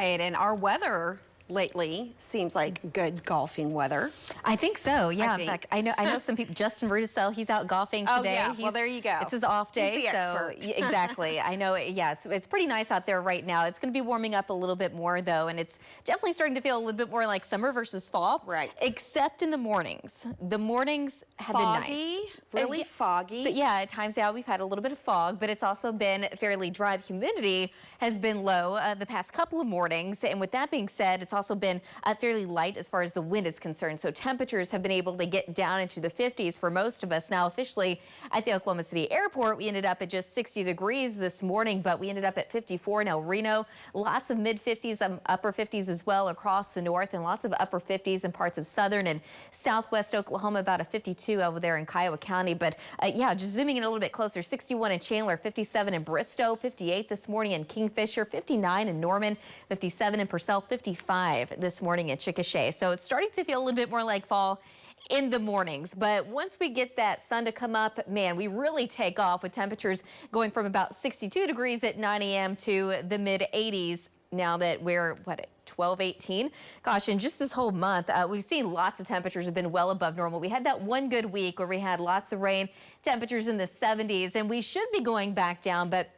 And our weather lately seems like good golfing weather. I think so. Yeah. In fact, I know some people. Justin Rudisell, he's out golfing today. Oh, yeah. Well, there you go. It's his off day. He's the expert. Exactly. I know. Yeah, it's pretty nice out there right now. It's going to be warming up a little bit more though, and it's definitely starting to feel a little bit more like summer versus fall. Right. Except in the mornings. The mornings have been nice. Really foggy. So, yeah, at times out we've had a little bit of fog, but it's also been fairly dry. The humidity has been low the past couple of mornings, and with that being said, it's also been fairly light as far as the wind is concerned. So temperatures have been able to get down into the 50s for most of us. Now officially at the Oklahoma City airport, we ended up at just 60 degrees this morning, but we ended up at 54 in El Reno. Lots of mid 50s, upper 50s as well across the north, and lots of upper 50s in parts of southern and southwest Oklahoma, about a 52 over there in Kiowa County. But yeah, just zooming in a little bit closer, 61 in Chandler, 57 in Bristow, 58 this morning in Kingfisher, 59 in Norman, 57 in Purcell, 55 this morning in Chickasha. So it's starting to feel a little bit more like fall in the mornings, but once we get that sun to come up, man, we really take off with temperatures going from about 62 degrees at 9 a.m. to the mid 80s now that we're, what, 12-18. Gosh, in just this whole month, we've seen lots of temperatures have been well above normal. We had that one good week where we had lots of rain, temperatures in the 70s, and we should be going back down, but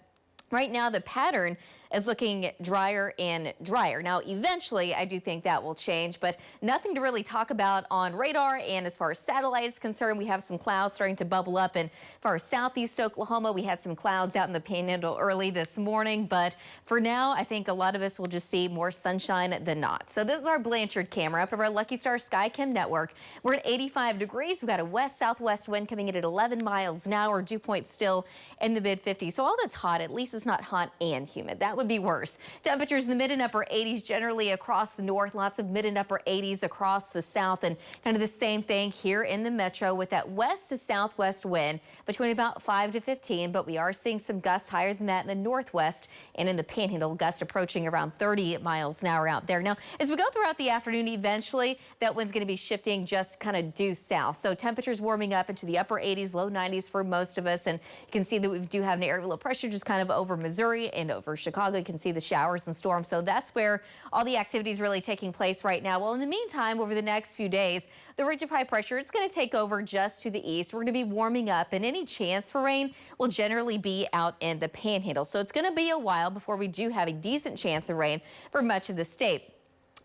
right now, the pattern is looking drier and drier. Now, eventually, I do think that will change, but nothing to really talk about on radar. And as far as satellite is concerned, we have some clouds starting to bubble up. And as far as southeast Oklahoma, we had some clouds out in the Panhandle early this morning. But for now, I think a lot of us will just see more sunshine than not. So this is our Blanchard camera up of our Lucky Star Skycam network. We're at 85 degrees. We've got a west-southwest wind coming in at 11 miles an hour. Dew point still in the mid-50s. So all that's hot, at least it's not hot and humid. That would be worse. Temperatures in the mid and upper 80s generally across the north. Lots of mid and upper 80s across the south, and kind of the same thing here in the metro with that west to southwest wind between about 5 to 15. But we are seeing some gusts higher than that in the northwest and in the Panhandle. Gusts approaching around 30 miles an hour out there. Now, as we go throughout the afternoon, eventually that wind's going to be shifting just kind of due south. So temperatures warming up into the upper 80s, low 90s for most of us. And you can see that we do have an area of low pressure just kind of over Missouri and over Chicago. You can see the showers and storms. So that's where all the activity is really taking place right now. Well, in the meantime, over the next few days, the ridge of high pressure, it's going to take over just to the east. We're going to be warming up, and any chance for rain will generally be out in the Panhandle. So it's going to be a while before we do have a decent chance of rain for much of the state.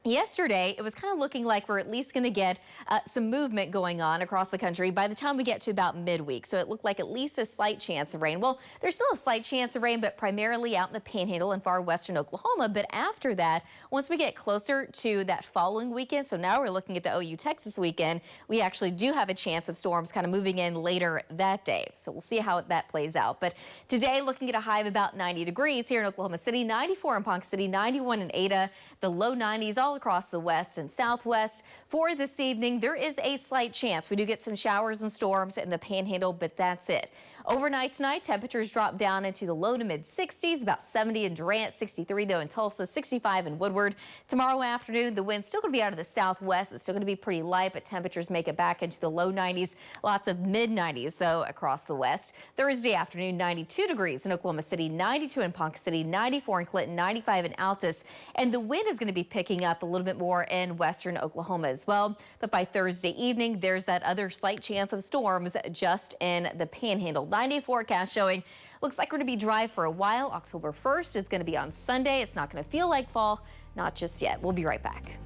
Yesterday, it was kind of looking like we're at least going to get some movement going on across the country by the time we get to about midweek. So it looked like at least a slight chance of rain. Well, there's still a slight chance of rain, but primarily out in the Panhandle and far western Oklahoma. But after that, once we get closer to that following weekend, so now we're looking at the OU Texas weekend, we actually do have a chance of storms kind of moving in later that day. So we'll see how that plays out. But today, looking at a high of about 90 degrees here in Oklahoma City, 94 in Ponca City, 91 in Ada, the low 90s all across the west and southwest. For this evening, there is a slight chance. We do get some showers and storms in the Panhandle, but that's it. Overnight tonight, temperatures drop down into the low to mid 60s, about 70 in Durant, 63 though in Tulsa, 65 in Woodward. Tomorrow afternoon, the wind's still going to be out of the southwest. It's still going to be pretty light, but temperatures make it back into the low 90s. Lots of mid 90s though across the west. Thursday afternoon, 92 degrees in Oklahoma City, 92 in Ponca City, 94 in Clinton, 95 in Altus, and the wind is going to be picking up a little bit more in western Oklahoma as well. But by Thursday evening, there's that other slight chance of storms just in the Panhandle. 9-day forecast showing looks like we're going to be dry for a while. October 1st is going to be on Sunday. It's not going to feel like fall, not just yet. We'll be right back.